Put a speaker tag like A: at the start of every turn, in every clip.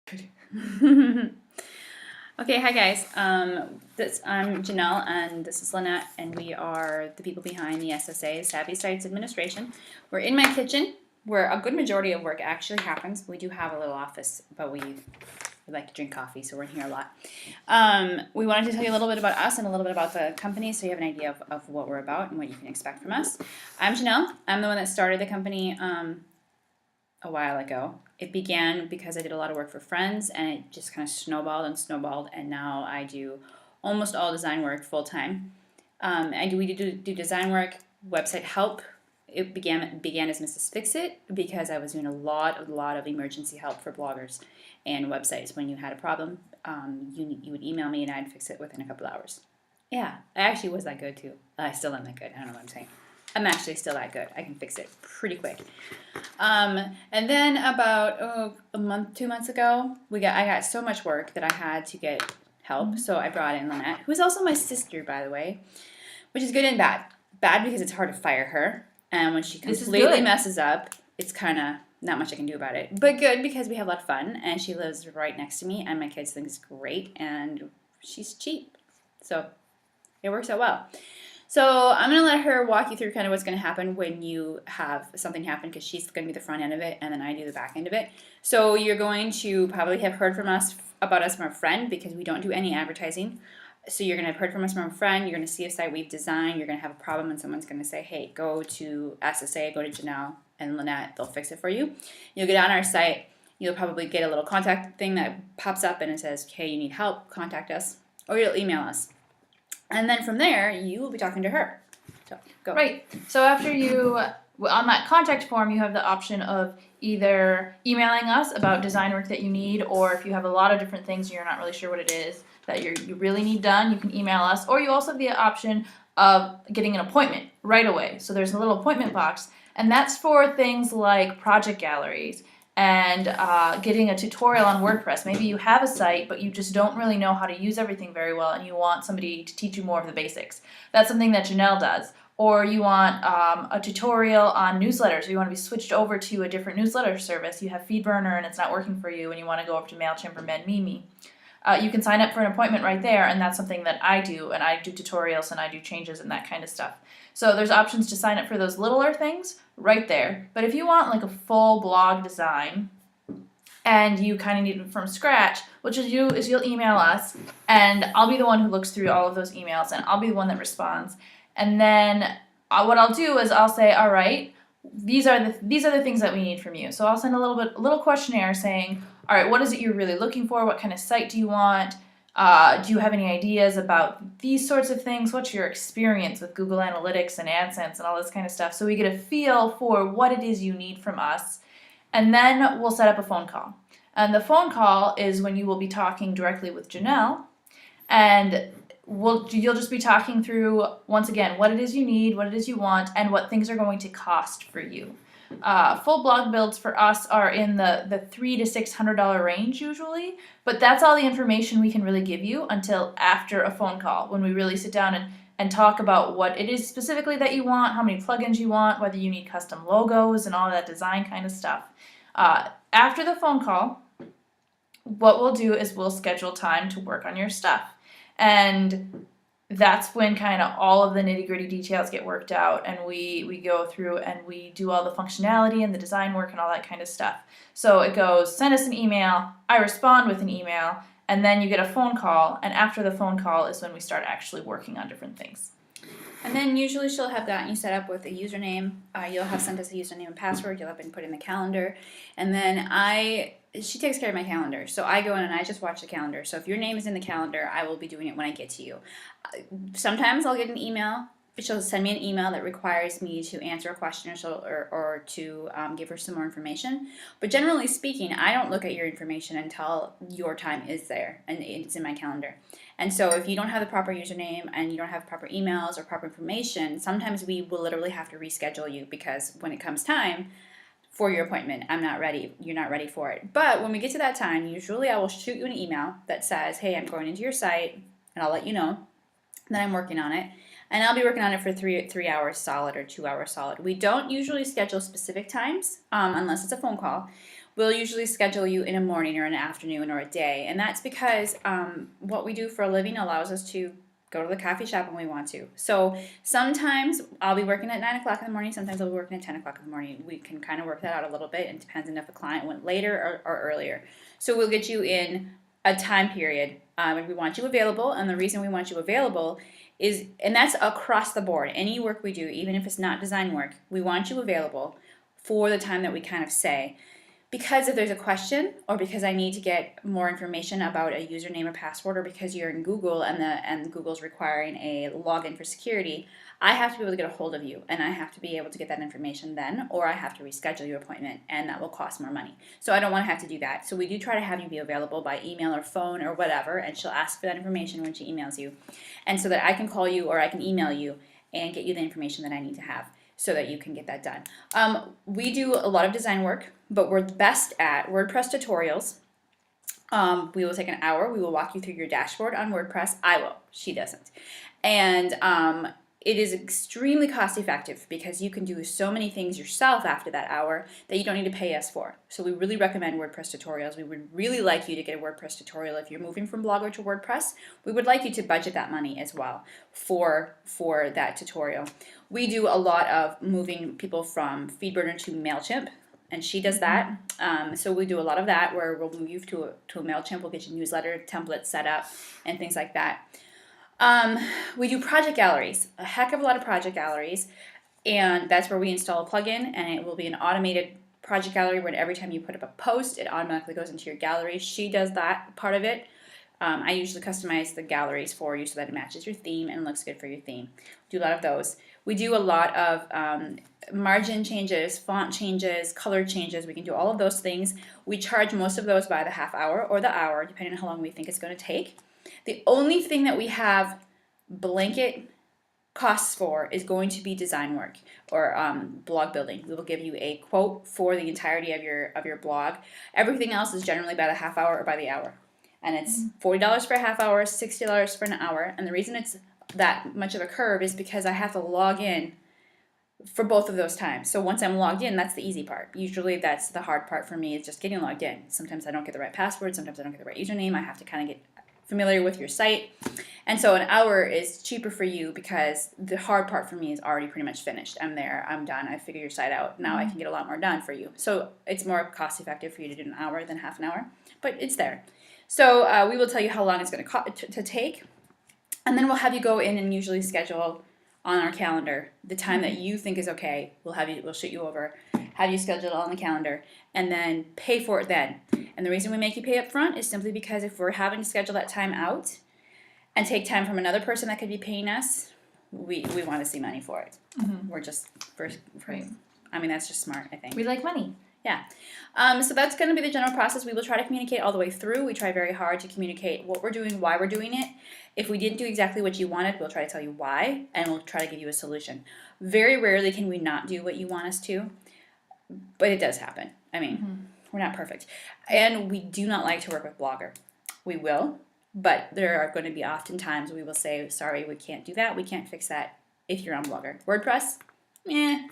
A: Okay, hi guys. I'm Janelle and this is Lynette, and we are the people behind the SSA, Savvy Sites Administration. We're in my kitchen where a good majority of work actually happens. We do have a little office, but we like to drink coffee, so we're in here a lot. We wanted to tell you a little bit about us and a little bit about the company so you have an idea of what we're about and what you can expect from us. I'm Janelle. I'm the one that started the company a while ago. It began because I did a lot of work for friends, and it just kind of snowballed, and now I do almost all design work full time. We do design work, website help. It began as Mrs. Fix-It because I was doing a lot of emergency help for bloggers and websites. When you had a problem, you would email me and I'd fix it within a couple hours. Yeah, I actually was that good too. I still am that good. I don't know what I'm saying. I'm actually still that good. I can fix it pretty quick. And then about a month, 2 months ago, I got so much work that I had to get help. So I brought in Lynette, who is also my sister, by the way, which is good and bad. Bad because it's hard to fire her, and when she completely messes up, it's kind of not much I can do about it. But good because we have a lot of fun, and she lives right next to me, and my kids think it's great, and she's cheap, so it works out well. So I'm going to let her walk you through kind of what's going to happen when you have something happen, because she's going to be the front end of it and then I do the back end of it. So you're going to probably have heard from us about us from a friend, because we don't do any advertising. So you're going to have heard from us from a friend. You're going to see a site we've designed. You're going to have a problem and someone's going to say, hey, go to SSA, go to Janelle and Lynette. They'll fix it for you. You'll get on our site. You'll probably get a little contact thing that pops up and it says, hey, you need help, contact us. Or you'll email us. And then from there, you will be talking to her. So, go.
B: Right. So after you, on that contact form, you have the option of either emailing us about design work that you need, or if you have a lot of different things and you're not really sure what it is that you really need done, you can email us. Or you also have the option of getting an appointment right away. So there's a little appointment box, and that's for things like project galleries and getting a tutorial on WordPress. Maybe you have a site, but you just don't really know how to use everything very well, and you want somebody to teach you more of the basics. That's something that Janelle does. Or you want a tutorial on newsletters, or you want to be switched over to a different newsletter service. You have FeedBurner and it's not working for you, and you want to go over to MailChimp or MedMeme. You can sign up for an appointment right there, and that's something that I do, and I do tutorials and I do changes and that kind of stuff. So there's options to sign up for those littler things right there. But if you want like a full blog design and you kind of need it from scratch, what you'll do is you'll email us, and I'll be the one who looks through all of those emails, and I'll be the one that responds. And then what I'll do is I'll say, all right, these are the things that we need from you. So I'll send a little questionnaire saying, all right, what is it you're really looking for? What kind of site do you want? Do you have any ideas about these sorts of things? What's your experience with Google Analytics and AdSense and all this kind of stuff? So we get a feel for what it is you need from us. And then we'll set up a phone call. And the phone call is when you will be talking directly with Janelle, and you'll just be talking through, once again, what it is you need, what it is you want, and what things are going to cost for you. Full blog builds for us are in the $300 to $600 range usually, but that's all the information we can really give you until after a phone call, when we really sit down and talk about what it is specifically that you want, how many plugins you want, whether you need custom logos and all that design kind of stuff. After the phone call, what we'll do is we'll schedule time to work on your stuff. And that's when kind of all of the nitty-gritty details get worked out, and we go through and we do all the functionality and the design work and all that kind of stuff. So it goes, send us an email, I respond with an email, and then you get a phone call, and after the phone call is when we start actually working on different things.
A: And then usually she'll have gotten you set up with a username. You'll have sent us a username and password. You'll have been put in the calendar. And then she takes care of my calendar. So I go in and I just watch the calendar. So if your name is in the calendar, I will be doing it when I get to you. Sometimes I'll get an email. She'll send me an email that requires me to answer a question or to give her some more information. But generally speaking, I don't look at your information until your time is there and it's in my calendar. And so if you don't have the proper username and you don't have proper emails or proper information, sometimes we will literally have to reschedule you, because when it comes time for your appointment, I'm not ready, you're not ready for it. But when we get to that time, usually I will shoot you an email that says, hey, I'm going into your site, and I'll let you know that I'm working on it. And I'll be working on it for 3 hours solid or 2 hours solid. We don't usually schedule specific times unless it's a phone call. we'll usually schedule you in a morning or an afternoon or a day. And that's because what we do for a living allows us to go to the coffee shop when we want to. So sometimes I'll be working at 9 o'clock in the morning. Sometimes I'll be working at 10 o'clock in the morning. We can kind of work that out a little bit. It depends on if the client went later or earlier. So we'll get you in a time period and we want you available. And the reason we want you available is, and that's across the board, any work we do, even if it's not design work, we want you available for the time that we kind of say. Because if there's a question, or because I need to get more information about a username or password, or because you're in Google and Google's requiring a login for security, I have to be able to get a hold of you, and I have to be able to get that information then, or I have to reschedule your appointment, and that will cost more money. So I don't want to have to do that. So we do try to have you be available by email or phone or whatever, and she'll ask for that information when she emails you, and so that I can call you or I can email you and get you the information that I need to have, so that you can get that done. We do a lot of design work, but we're best at WordPress tutorials. We will take an hour. We will walk you through your dashboard on WordPress. I will. She doesn't. And it is extremely cost effective because you can do so many things yourself after that hour that you don't need to pay us for. So we really recommend WordPress tutorials. We would really like you to get a WordPress tutorial. If you're moving from Blogger to WordPress, we would like you to budget that money as well for that tutorial. We do a lot of moving people from FeedBurner to MailChimp, and she does that. So we do a lot of that where we'll move you to a MailChimp. We'll get your newsletter templates set up and things like that. We do project galleries, a heck of a lot of project galleries, and that's where we install a plugin, and it will be an automated project gallery where every time you put up a post, it automatically goes into your gallery. She does that part of it. I usually customize the galleries for you so that it matches your theme and looks good for your theme. We do a lot of those. We do a lot of margin changes, font changes, color changes. We can do all of those things. We charge most of those by the half hour or the hour, depending on how long we think it's going to take. The only thing that we have blanket costs for is going to be design work or blog building. We will give you a quote for the entirety of your blog. Everything else is generally by the half hour or by the hour. And it's $40 for a half hour, $60 for an hour. And the reason it's that much of a curve is because I have to log in for both of those times. So once I'm logged in, that's the easy part. Usually that's the hard part for me, is just getting logged in. Sometimes I don't get the right password. Sometimes I don't get the right username. I have to kind of get familiar with your site. And so an hour is cheaper for you because the hard part for me is already pretty much finished. I'm there. I'm done. I figured your site out. Now I can get a lot more done for you. So it's more cost effective for you to do an hour than half an hour, but it's there. So we will tell you how long it's going to take, and then we'll have you go in and usually schedule on our calendar the time that you think is okay. We'll shoot you over, have you scheduled on the calendar, and then pay for it then. And the reason we make you pay up front is simply because if we're having to schedule that time out and take time from another person that could be paying us, we want to see money for it. We're just
B: Right.
A: I mean, that's just smart, I think.
B: We like money.
A: Yeah. So that's going to be the general process. We will try to communicate all the way through. We try very hard to communicate what we're doing, why we're doing it. If we didn't do exactly what you wanted, we'll try to tell you why, and we'll try to give you a solution. Very rarely can we not do what you want us to, but it does happen. I mean, we're not perfect. And we do not like to work with Blogger. We will, but there are going to be often times we will say, sorry, we can't do that. We can't fix that if you're on Blogger. WordPress,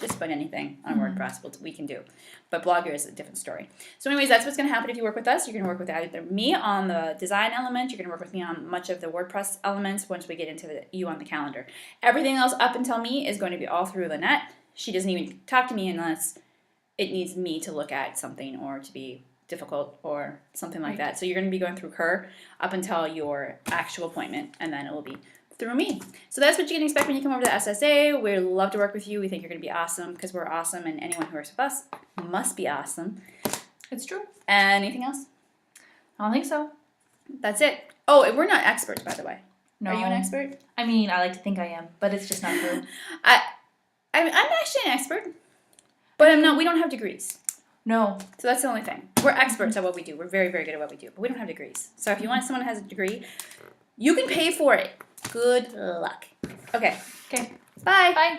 A: just put anything on WordPress we can do. But Blogger is a different story. So anyways, that's what's going to happen if you work with us. You're going to work with either me on the design element. You're going to work with me on much of the WordPress elements once we get into you on the calendar. Everything else up until me is going to be all through Lynette. She doesn't even talk to me unless it needs me to look at something or to be difficult or something like that. So you're going to be going through her up until your actual appointment, and then it will be through me. So that's what you can expect when you come over to SSA. We'd love to work with you. We think you're going to be awesome because we're awesome, and anyone who works with us must be awesome.
B: It's true.
A: Anything else?
B: I don't think so.
A: That's it. Oh, and we're not experts, by the way.
B: No.
A: Are you an expert?
B: I mean, I like to think I am, but it's just not true.
A: I'm actually an expert, but I'm not. We don't have degrees.
B: No.
A: So that's the only thing. We're experts at what we do. We're very, very good at what we do, but we don't have degrees. So if you want someone who has a degree, you can pay for it. Good luck. Okay.
B: Okay.
A: Bye.
B: Bye.